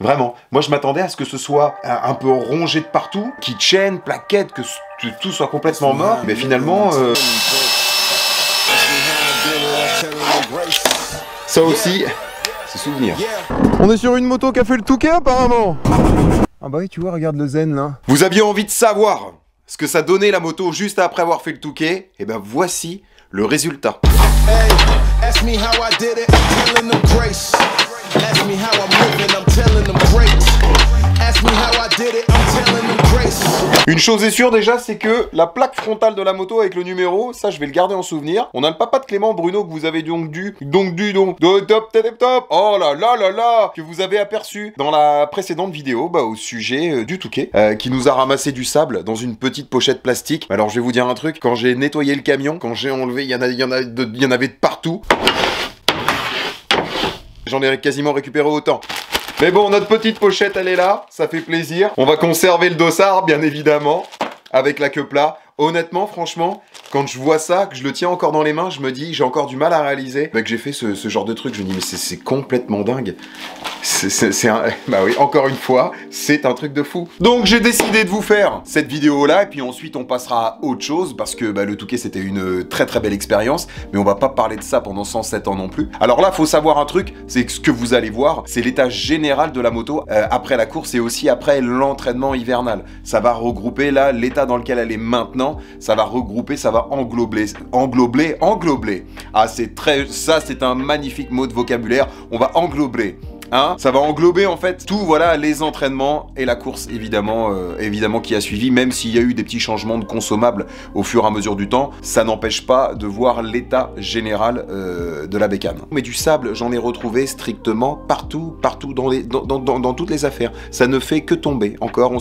Vraiment. Moi, je m'attendais à ce que ce soit un peu rongé de partout, keychain, plaquettes, que tout soit complètement mort. Mais finalement, ça aussi, c'est souvenir. On est sur une moto qui a fait le Touquet apparemment. Ah bah oui, tu vois, regarde le zen là. Vous aviez envie de savoir ce que ça donnait la moto juste après avoir fait le Touquet? Et ben voici le résultat. Une chose est sûre déjà, c'est que la plaque frontale de la moto avec le numéro, ça je vais le garder en souvenir. On a le papa de Clément, Bruno, que vous avez top, oh là là là là, que vous avez aperçu dans la précédente vidéo, au sujet du Touquet, qui nous a ramassé du sable dans une petite pochette plastique. Alors je vais vous dire un truc, quand j'ai nettoyé le camion, quand j'ai enlevé, il y en avait de partout. J'en ai quasiment récupéré autant. Mais bon, notre petite pochette, elle est là, ça fait plaisir. On va conserver le dossard, bien évidemment, avec la queue plat. Honnêtement, franchement, quand je vois ça, que je le tiens encore dans les mains, je me dis, j'ai encore du mal à réaliser que j'ai fait ce genre de truc. Je me dis, mais c'est complètement dingue. Bah oui, encore une fois, c'est un truc de fou. Donc j'ai décidé de vous faire cette vidéo-là, et puis ensuite on passera à autre chose, parce que le Touquet c'était une très très belle expérience, mais on va pas parler de ça pendant 107 ans non plus. Alors là, faut savoir un truc, c'est que ce que vous allez voir, c'est l'état général de la moto après la course et aussi après l'entraînement hivernal. Ça va regrouper là l'état dans lequel elle est maintenant, ça va regrouper, ça va englober. Ah, ça c'est un magnifique mot de vocabulaire, on va englober. Hein, ça va englober en fait tout, voilà, les entraînements et la course évidemment qui a suivi, même s'il y a eu des petits changements de consommables au fur et à mesure du temps, ça n'empêche pas de voir l'état général de la bécane. Mais du sable, j'en ai retrouvé strictement partout dans toutes les affaires. Ça ne fait que tomber. Encore,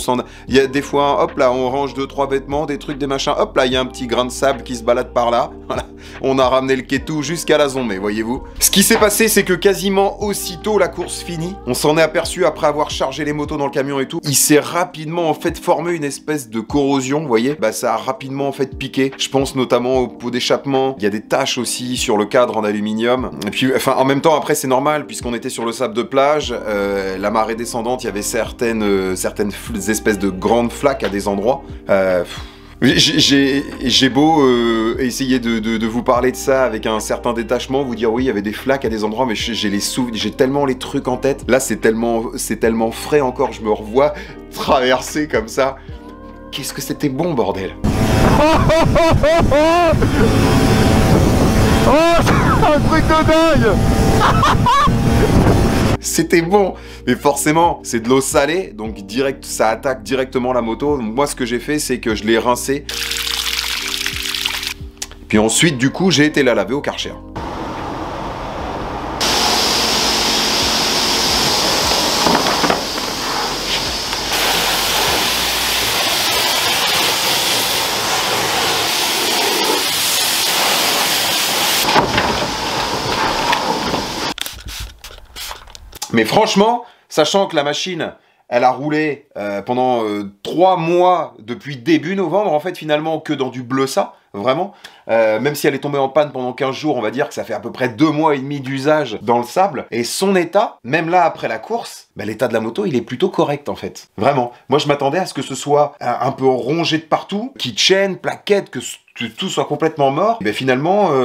il y a des fois, hop là, on range 2-3 vêtements, des trucs, des machins, hop là, il y a un petit grain de sable qui se balade par là. Voilà. On a ramené le kétou jusqu'à la zombie, voyez-vous. Ce qui s'est passé, c'est que quasiment aussitôt la course finie, on s'en est aperçu après avoir chargé les motos dans le camion et tout. Il s'est rapidement en fait formé une espèce de corrosion, vous voyez. Ça a rapidement en fait piqué. Je pense notamment au pot d'échappement. Il y a des taches aussi sur le cadre en aluminium. Et puis, enfin, en même temps, après c'est normal puisqu'on était sur le sable de plage. La marée descendante, il y avait certaines espèces de grandes flaques à des endroits. J'ai beau essayer de vous parler de ça avec un certain détachement, vous dire oui, il y avait des flaques à des endroits, mais j'ai tellement les trucs en tête. Là, c'est tellement frais encore, je me revois traverser comme ça. Qu'est-ce que c'était bon, bordel. Oh, un truc de dingue. C'était bon, mais forcément, c'est de l'eau salée, donc direct, ça attaque directement la moto. Moi, ce que j'ai fait, c'est que je l'ai rincé. Puis ensuite, du coup, j'ai été la laver au Karcher. Mais franchement, sachant que la machine, elle a roulé pendant 3 mois depuis début novembre, en fait, finalement, que dans du bleu ça, vraiment. Même si elle est tombée en panne pendant 15 jours, on va dire que ça fait à peu près 2 mois et demi d'usage dans le sable. Et son état, même là, après la course, l'état de la moto, il est plutôt correct, en fait. Vraiment. Moi, je m'attendais à ce que ce soit un peu rongé de partout, keychain, plaquettes, que tout soit complètement mort. Mais finalement.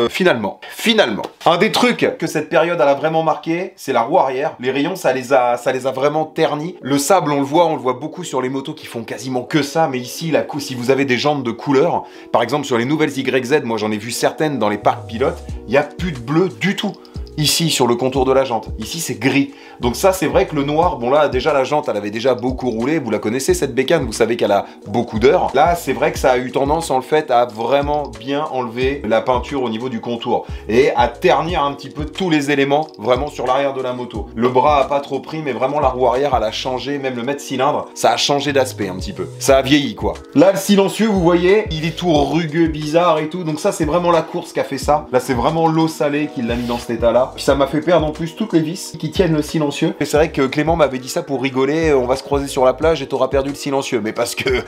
Un des trucs que cette période elle a vraiment marqué, c'est la roue arrière. Les rayons, ça les a vraiment ternis. Le sable, on le voit beaucoup sur les motos qui font quasiment que ça. Mais ici, si vous avez des jantes de couleur, par exemple sur les nouvelles YZ, moi j'en ai vu certaines dans les parcs pilotes, il n'y a plus de bleu du tout. Ici, sur le contour de la jante. Ici, c'est gris. Donc ça, c'est vrai que le noir, bon là, déjà, la jante, elle avait déjà beaucoup roulé. Vous la connaissez, cette bécane. Vous savez qu'elle a beaucoup d'heures. Là, c'est vrai que ça a eu tendance, en le fait, à vraiment bien enlever la peinture au niveau du contour. Et à ternir un petit peu tous les éléments, vraiment, sur l'arrière de la moto. Le bras a pas trop pris, mais vraiment, la roue arrière, elle a changé. Même le mètre cylindre, ça a changé d'aspect un petit peu. Ça a vieilli, quoi. Là, le silencieux, vous voyez, il est tout rugueux, bizarre et tout. Donc ça, c'est vraiment la course qui a fait ça. Là, c'est vraiment l'eau salée qui l'a mis dans cet état-là. Puis ça m'a fait perdre en plus toutes les vis qui tiennent le silencieux. Et c'est vrai que Clément m'avait dit ça pour rigoler, on va se croiser sur la plage et t'auras perdu le silencieux. Mais parce que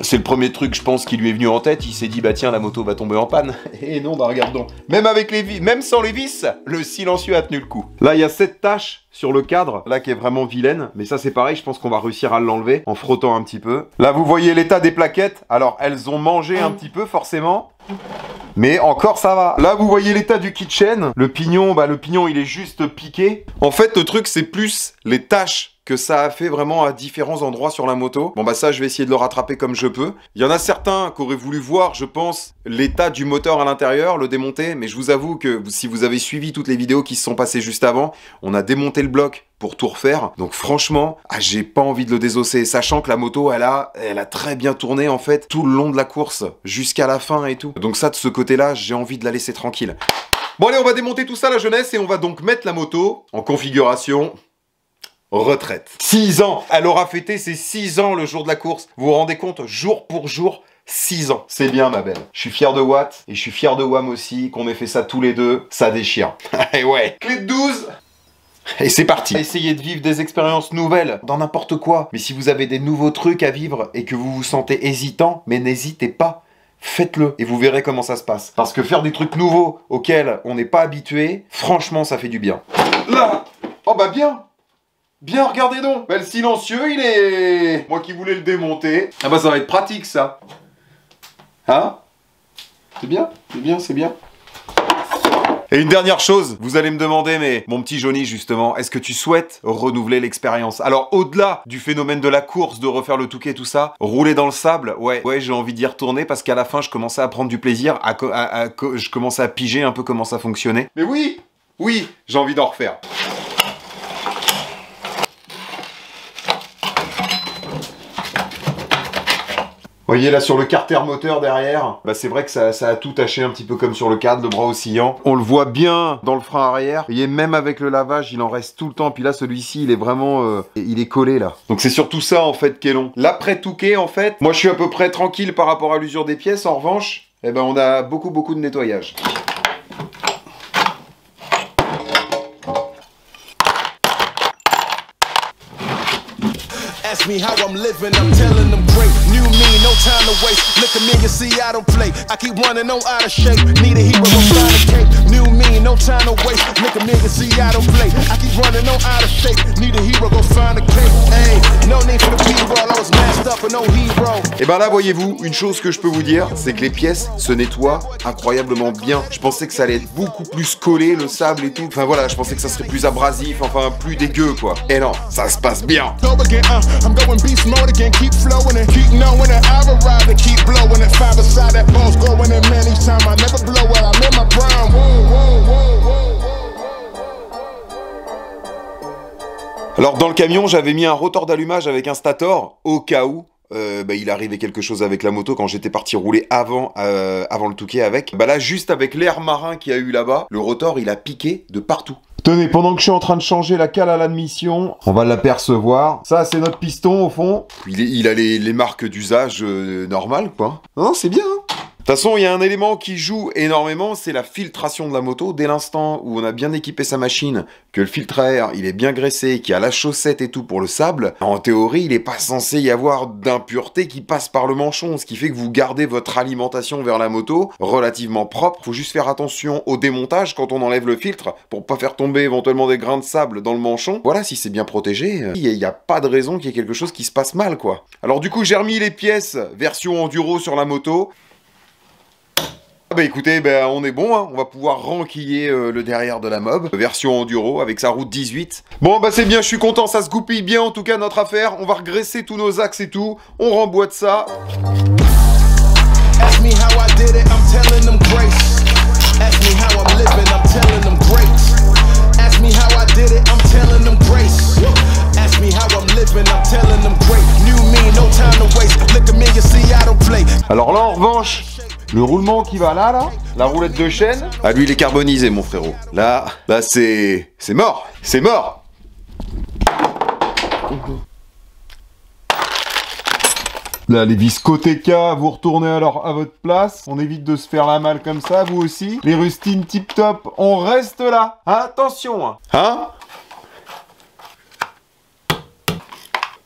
c'est le premier truc, je pense, qui lui est venu en tête. Il s'est dit, bah tiens, la moto va tomber en panne. Et non, bah regarde donc. Même avec les vis, même sans les vis, le silencieux a tenu le coup. Là, il y a cette tache sur le cadre, là qui est vraiment vilaine, mais ça c'est pareil, je pense qu'on va réussir à l'enlever en frottant un petit peu. Là vous voyez l'état des plaquettes, alors elles ont mangé un petit peu forcément, mais encore ça va. Là vous voyez l'état du kitchen, le pignon il est juste piqué. En fait le truc c'est plus les taches que ça a fait vraiment à différents endroits sur la moto. Bon bah ça je vais essayer de le rattraper comme je peux. Il y en a certains qui auraient voulu voir, je pense, l'état du moteur à l'intérieur, le démonter, mais je vous avoue que si vous avez suivi toutes les vidéos qui se sont passées juste avant, on a démonté le bloc pour tout refaire. Donc franchement, j'ai pas envie de le désosser, sachant que la moto elle a très bien tourné en fait tout le long de la course, jusqu'à la fin et tout. Donc ça de ce côté-là, j'ai envie de la laisser tranquille. Bon allez, on va démonter tout ça la jeunesse et on va donc mettre la moto en configuration retraite. 6 ans, elle aura fêté ses 6 ans le jour de la course. Vous vous rendez compte, jour pour jour, 6 ans. C'est bien ma belle. Je suis fier de Watt et je suis fier de Wam aussi, qu'on ait fait ça tous les deux. Ça déchire. Et ouais. Clé de 12. Et c'est parti. Essayez de vivre des expériences nouvelles dans n'importe quoi. Mais si vous avez des nouveaux trucs à vivre et que vous vous sentez hésitant, mais n'hésitez pas. Faites-le et vous verrez comment ça se passe. Parce que faire des trucs nouveaux auxquels on n'est pas habitué, franchement ça fait du bien. Là. Oh bah bien. Bien, regardez donc. Bah, le silencieux, il est... Moi qui voulais le démonter. Ah bah ça va être pratique, ça. Hein? C'est bien, c'est bien, c'est bien. Et une dernière chose, vous allez me demander, mais mon petit Johnny, justement, est-ce que tu souhaites renouveler l'expérience? Alors, au-delà du phénomène de la course, de refaire le Touquet, tout ça, rouler dans le sable, ouais, j'ai envie d'y retourner parce qu'à la fin, je commençais à prendre du plaisir, je commençais à piger un peu comment ça fonctionnait. Mais oui, j'ai envie d'en refaire. Vous voyez là sur le carter moteur derrière, bah c'est vrai que ça a tout taché un petit peu comme sur le cadre, le bras oscillant. On le voit bien dans le frein arrière. Vous voyez, même avec le lavage, il en reste tout le temps. Puis là, celui-ci, il est vraiment... il est collé là. Donc c'est surtout ça en fait qui est long. L'après Touquet en fait, moi je suis à peu près tranquille par rapport à l'usure des pièces. En revanche, eh ben, on a beaucoup de nettoyage. Ask me how I'm living, I'm telling them great. New me, no time to waste. Look at me, you see I don't play. I keep running on out of shape. Need a hero, I'm trying to cake. New me, no time to waste. Look at me, you see I don't play. I keep running on out of shape. Need a hero, go find a cake. Hey, no need for the people, I was masked up and no hero. Et ben là, voyez-vous, une chose que je peux vous dire, c'est que les pièces se nettoient incroyablement bien. Je pensais que ça allait être beaucoup plus collé, le sable et tout. Enfin voilà, je pensais que ça serait plus abrasif, enfin plus dégueu quoi. Et non, ça se passe bien. I'm going beast mode again, keep flowing and keep knowing that I've arrived and keep blowing it. 5 beside that boss going in many times. I never blow it, I'm in my prime. Alors dans le camion, j'avais mis un rotor d'allumage avec un stator au cas où il arrivait quelque chose avec la moto quand j'étais parti rouler avant le Touquet avec. Bah là, juste avec l'air marin qu'il y a eu là-bas, le rotor il a piqué de partout. Tenez, pendant que je suis en train de changer la cale à l'admission, on va l'apercevoir. Ça, c'est notre piston au fond. Il a les marques d'usage normales, quoi. Non, c'est bien, hein. De toute façon, il y a un élément qui joue énormément, c'est la filtration de la moto. Dès l'instant où on a bien équipé sa machine, que le filtre à air, il est bien graissé, qu'il y a la chaussette et tout pour le sable, en théorie, il n'est pas censé y avoir d'impureté qui passe par le manchon, ce qui fait que vous gardez votre alimentation vers la moto relativement propre. Faut juste faire attention au démontage quand on enlève le filtre pour pas faire tomber éventuellement des grains de sable dans le manchon. Voilà, si c'est bien protégé, il n'y a pas de raison qu'il y ait quelque chose qui se passe mal, quoi. Alors du coup, j'ai remis les pièces version enduro sur la moto. Bah écoutez, on est bon, hein. On va pouvoir renquiller le derrière de la mob, version enduro avec sa route 18. Bon bah c'est bien, je suis content, ça se goupille bien en tout cas notre affaire. On va regraisser tous nos axes et tout, on remboîte ça. Ask me how I did it, I'm telling them grace. Ask me how I'm living, I'm telling them great. Ask me how I did it, I'm telling them grace. Ask me how I'm living, I'm telling them great. New me, no time to waste. Look at me, you see I don't play. Alors là en revanche, le roulement qui va là, la roulette de chaîne, ah lui il est carbonisé mon frérot. Là c'est mort, c'est mort. Là les vis côté K, vous retournez alors à votre place, on évite de se faire la malle comme ça, vous aussi. Les rustines tip top, on reste là. Attention, hein.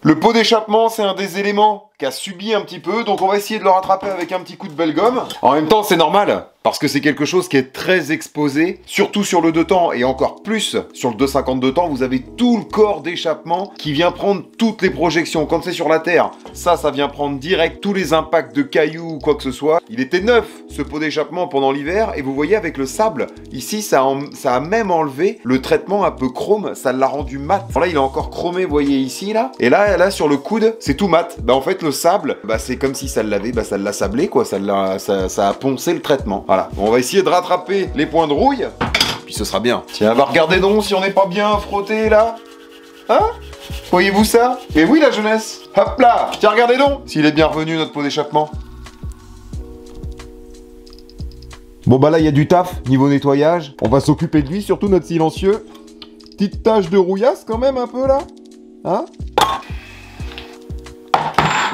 Le pot d'échappement, c'est un des éléments qui a subi un petit peu, donc on va essayer de le rattraper avec un petit coup de belle gomme. En même temps, c'est normal, parce que c'est quelque chose qui est très exposé, surtout sur le 2 temps, et encore plus sur le 252 temps, vous avez tout le corps d'échappement qui vient prendre toutes les projections. Quand c'est sur la terre, ça vient prendre direct tous les impacts de cailloux ou quoi que ce soit. Il était neuf, ce pot d'échappement, pendant l'hiver, et vous voyez avec le sable, ici, ça a même enlevé le traitement un peu chrome, ça l'a rendu mat. Alors là, il est encore chromé, vous voyez ici, là, et là sur le coude, c'est tout mat. Bah en fait, le sable, bah c'est comme si ça l'avait, bah ça l'a sablé, quoi, ça a poncé le traitement. Voilà, on va essayer de rattraper les points de rouille, puis ce sera bien. Tiens, bah regardez donc si on n'est pas bien frotté, là. Hein? Voyez-vous ça? Et oui, la jeunesse. Hop là. Tiens, regardez donc s'il est bien revenu, notre pot d'échappement. Bon bah là, il y a du taf, niveau nettoyage. On va s'occuper de lui, surtout notre silencieux. Petite tache de rouillasse quand même, un peu, là. Hein?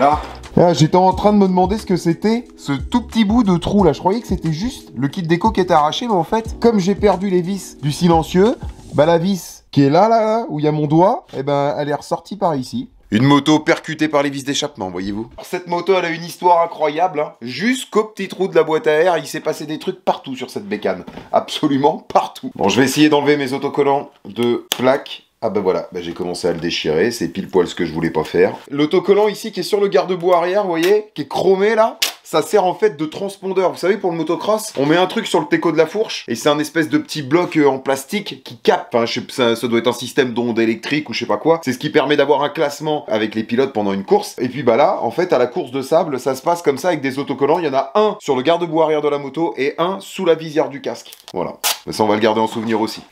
Là. Ah, j'étais en train de me demander ce que c'était, ce tout petit bout de trou là. Je croyais que c'était juste le kit déco qui était arraché, mais en fait, comme j'ai perdu les vis du silencieux, bah la vis qui est là, où il y a mon doigt, eh ben elle est ressortie par ici. Une moto percutée par les vis d'échappement, voyez-vous. Cette moto, elle a une histoire incroyable, hein. Jusqu'au petit trou de la boîte à air, il s'est passé des trucs partout sur cette bécane. Absolument partout. Bon, je vais essayer d'enlever mes autocollants de plaque. Ah bah voilà, bah j'ai commencé à le déchirer, c'est pile poil ce que je voulais pas faire. L'autocollant ici qui est sur le garde-boue arrière, vous voyez, qui est chromé là, ça sert en fait de transpondeur. Vous savez, pour le motocross, on met un truc sur le teco de la fourche, et c'est un espèce de petit bloc en plastique qui capte, enfin ça doit être un système d'onde électrique ou je sais pas quoi. C'est ce qui permet d'avoir un classement avec les pilotes pendant une course. Et puis bah là, en fait, à la course de sable, ça se passe comme ça avec des autocollants. Il y en a un sur le garde-boue arrière de la moto et un sous la visière du casque. Voilà, ça on va le garder en souvenir aussi.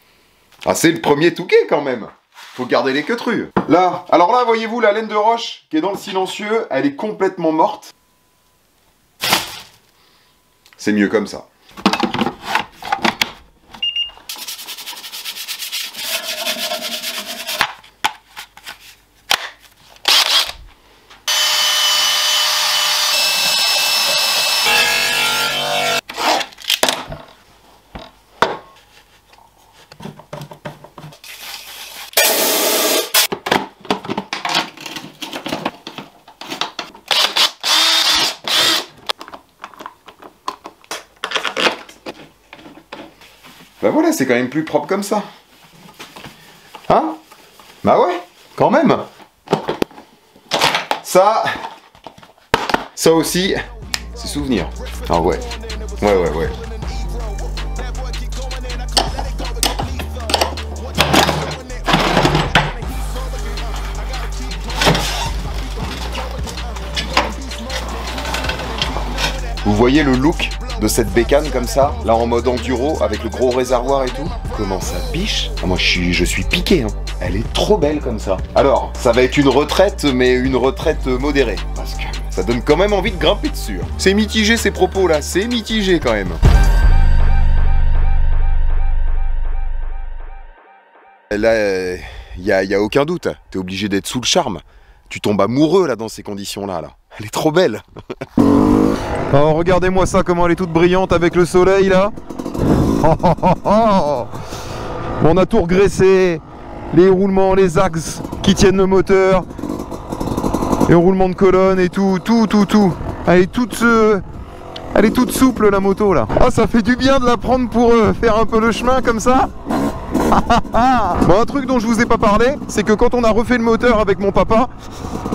Ah, c'est le premier Touquet quand même. Faut garder les queutrues. Là, alors là, voyez-vous, la laine de roche qui est dans le silencieux, elle est complètement morte. C'est mieux comme ça. Bah voilà, c'est quand même plus propre comme ça. Hein? Bah ouais, quand même. Ça aussi, c'est souvenir. Ah ouais. Ouais. Vous voyez le look de cette bécane comme ça, là en mode enduro, avec le gros réservoir et tout. Comment ça biche? Ah, moi je suis piqué, hein. Elle est trop belle comme ça. Alors, ça va être une retraite, mais une retraite modérée, parce que ça donne quand même envie de grimper dessus. C'est mitigé ces propos là, c'est mitigé quand même. Là, y a aucun doute, t'es obligé d'être sous le charme. Tu tombes amoureux là dans ces conditions-là. Elle est trop belle. Oh, regardez-moi ça, comment elle est toute brillante avec le soleil là. On a tout regraissé, les roulements, les axes qui tiennent le moteur, les roulements de colonne et tout. Elle est toute souple la moto là. Ah, ça fait du bien de la prendre pour faire un peu le chemin comme ça. Bon, un truc dont je vous ai pas parlé, c'est que quand on a refait le moteur avec mon papa,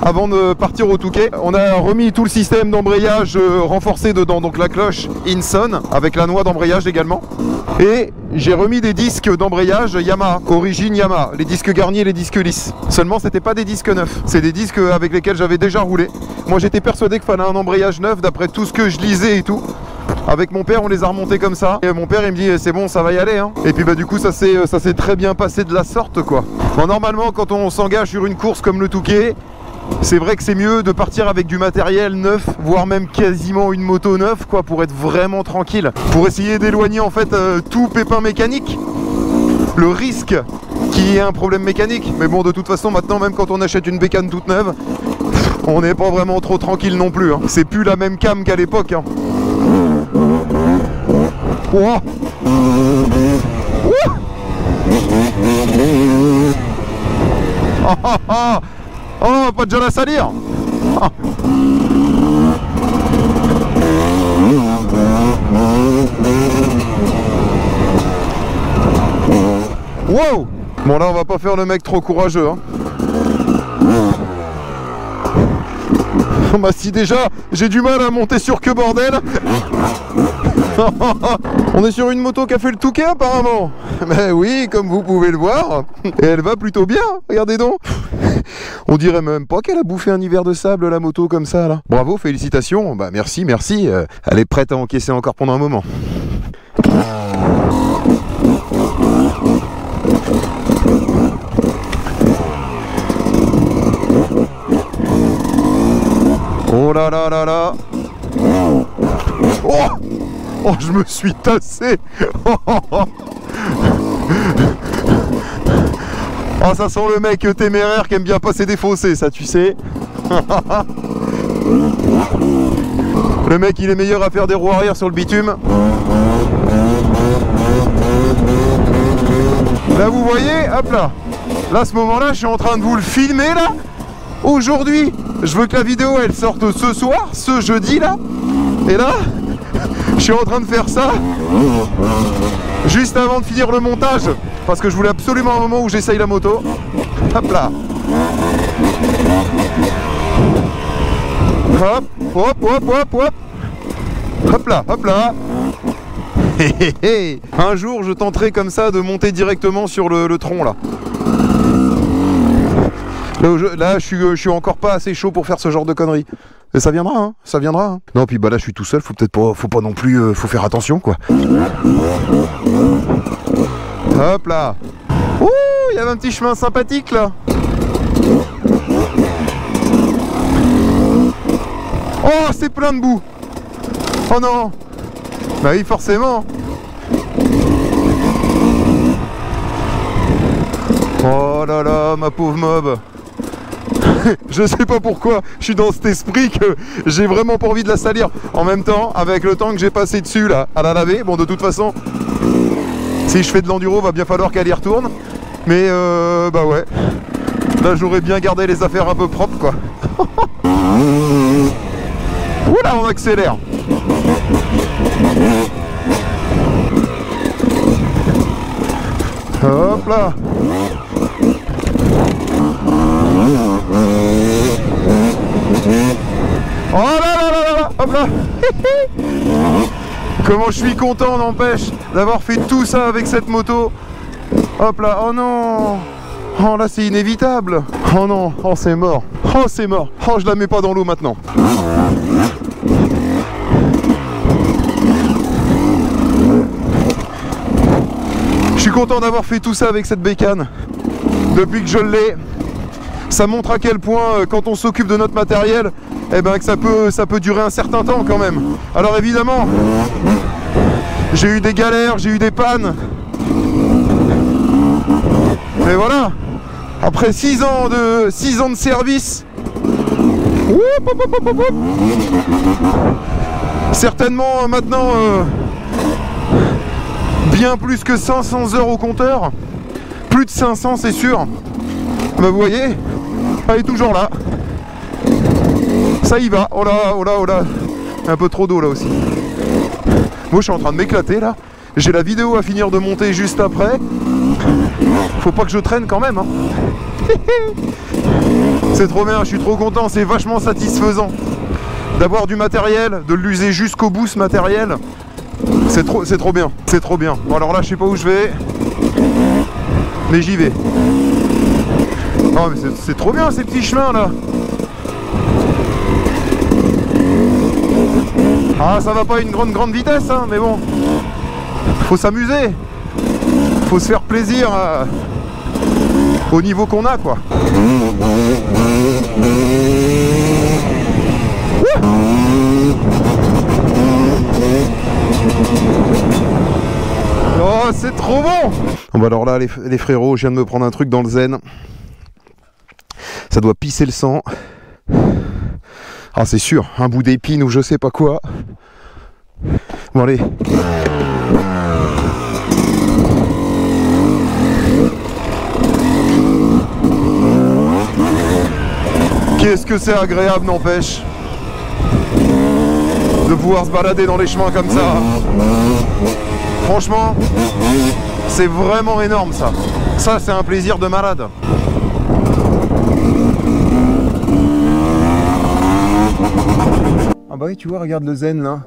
avant de partir au Touquet, on a remis tout le système d'embrayage renforcé dedans, donc la cloche Inson, avec la noix d'embrayage également. Et j'ai remis des disques d'embrayage Yamaha, origine Yamaha, les disques garnis et les disques lisses. Seulement, c'était pas des disques neufs, c'est des disques avec lesquels j'avais déjà roulé. Moi, j'étais persuadé qu'il fallait un embrayage neuf, d'après tout ce que je lisais et tout. Avec mon père, on les a remontés comme ça. Et mon père, il me dit, c'est bon, ça va y aller, hein. Et puis bah du coup, ça s'est très bien passé de la sorte, quoi. Bon, normalement, quand on s'engage sur une course comme le Touquet, c'est vrai que c'est mieux de partir avec du matériel neuf, voire même quasiment une moto neuve, quoi, pour être vraiment tranquille. Pour essayer d'éloigner, en fait, tout pépin mécanique. Le risque qu'il y ait un problème mécanique. Mais bon, de toute façon, maintenant, même quand on achète une bécane toute neuve, on n'est pas vraiment trop tranquille non plus, hein. C'est plus la même cam qu'à l'époque, hein. Oh. Oh, pas de la salir. Wow! Bon là on va pas faire le mec trop courageux hein. Bah si déjà j'ai du mal à monter sur que bordel. On est sur une moto qui a fait le Touquet apparemment. Ben oui, comme vous pouvez le voir. Et elle va plutôt bien, regardez donc. On dirait même pas qu'elle a bouffé un hiver de sable la moto comme ça là. Bravo, félicitations, bah merci, merci. Elle est prête à encaisser encore pendant un moment. Oh là là là là. Oh, oh, je me suis tassé. Oh, ça sent le mec téméraire qui aime bien passer des fossés, ça tu sais. Le mec il est meilleur à faire des roues arrière sur le bitume. Là vous voyez, hop là. Là à ce moment là je suis en train de vous le filmer là. Aujourd'hui, je veux que la vidéo elle sorte ce soir, ce jeudi là. Et là, je suis en train de faire ça juste avant de finir le montage. Parce que je voulais absolument un moment où j'essaye la moto. Hop là. Hop, hop, hop, hop, hop. Hop là, hop là. Un jour, je tenterai comme ça de monter directement sur le tronc là. Là, je suis encore pas assez chaud pour faire ce genre de conneries. Et ça viendra, hein, ça viendra. Hein. Non, puis bah là, je suis tout seul, faut pas non plus, faut faire attention, quoi. Hop là. Ouh, il y avait un petit chemin sympathique là. Oh, c'est plein de boue. Oh non. Bah oui, forcément. Oh là là, ma pauvre mob. Je sais pas pourquoi, je suis dans cet esprit que j'ai vraiment pas envie de la salir. En même temps, avec le temps que j'ai passé dessus là, à la laver, bon de toute façon, si je fais de l'enduro, va bien falloir qu'elle y retourne. Mais bah ouais, là j'aurais bien gardé les affaires un peu propres quoi. Oula, on accélère. Hop là. Oh là là là là, hop là. Comment je suis content, n'empêche, d'avoir fait tout ça avec cette moto. Hop là, oh non. Oh là, c'est inévitable. Oh non, oh c'est mort. Oh c'est mort. Oh, je la mets pas dans l'eau maintenant. Je suis content d'avoir fait tout ça avec cette bécane. Depuis que je l'ai, ça montre à quel point quand on s'occupe de notre matériel, eh ben, que ça peut durer un certain temps quand même. Alors évidemment, j'ai eu des galères, j'ai eu des pannes. Mais voilà, après 6 ans de service, certainement maintenant bien plus que 500 heures au compteur. Plus de 500 c'est sûr. Bah vous voyez, elle est toujours là. Ça y va. Oh là, oh là, oh là. Un peu trop d'eau là aussi. Moi je suis en train de m'éclater là. J'ai la vidéo à finir de monter juste après. Faut pas que je traîne quand même hein. C'est trop bien, je suis trop content, c'est vachement satisfaisant d'avoir du matériel, de l'user jusqu'au bout ce matériel. C'est trop bien, c'est trop bien. Bon alors là je sais pas où je vais, mais j'y vais. Oh mais c'est trop bien ces petits chemins là. Ah ça va pas à une grande vitesse hein, mais bon, faut s'amuser, faut se faire plaisir au niveau qu'on a quoi. Oh c'est trop bon. Bon bah alors là les frérots, je viens de me prendre un truc dans le zen. Ça doit pisser le sang. Ah c'est sûr, un bout d'épine ou je sais pas quoi. Bon allez. Qu'est-ce que c'est agréable n'empêche de pouvoir se balader dans les chemins comme ça. Franchement, C'est vraiment énorme ça. Ça c'est un plaisir de malade. Ah bah oui, tu vois, regarde le zen là.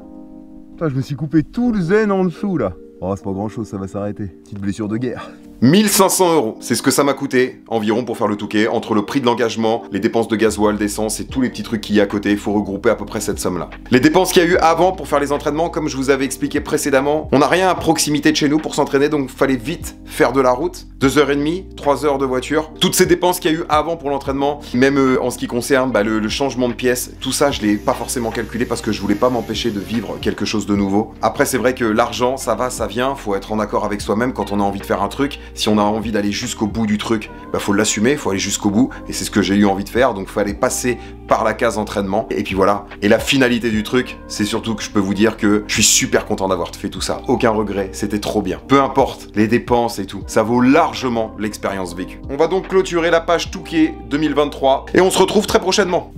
Putain, je me suis coupé tout le zen en dessous là. Oh, c'est pas grand chose, ça va s'arrêter. Petite blessure de guerre. 1500 €, c'est ce que ça m'a coûté environ pour faire le Touquet, entre le prix de l'engagement, les dépenses de gasoil, d'essence et tous les petits trucs qu'il y a à côté, il faut regrouper à peu près cette somme là. Les dépenses qu'il y a eu avant pour faire les entraînements, comme je vous avais expliqué précédemment, on n'a rien à proximité de chez nous pour s'entraîner, donc fallait vite faire de la route, 2h30, 3 heures de voiture. Toutes ces dépenses qu'il y a eu avant pour l'entraînement, même en ce qui concerne le changement de pièces, tout ça je l'ai pas forcément calculé parce que je voulais pas m'empêcher de vivre quelque chose de nouveau. Après c'est vrai que l'argent ça va, ça vient, faut être en accord avec soi-même quand on a envie de faire un truc. Si on a envie d'aller jusqu'au bout du truc, bah faut l'assumer, faut aller jusqu'au bout, et c'est ce que j'ai eu envie de faire, donc faut aller passer par la case entraînement, et puis voilà. Et la finalité du truc, c'est surtout que je peux vous dire que je suis super content d'avoir fait tout ça, aucun regret, c'était trop bien. Peu importe les dépenses et tout, ça vaut largement l'expérience vécue. On va donc clôturer la page Touquet 2023, et on se retrouve très prochainement.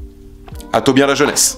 À tôt bien la jeunesse.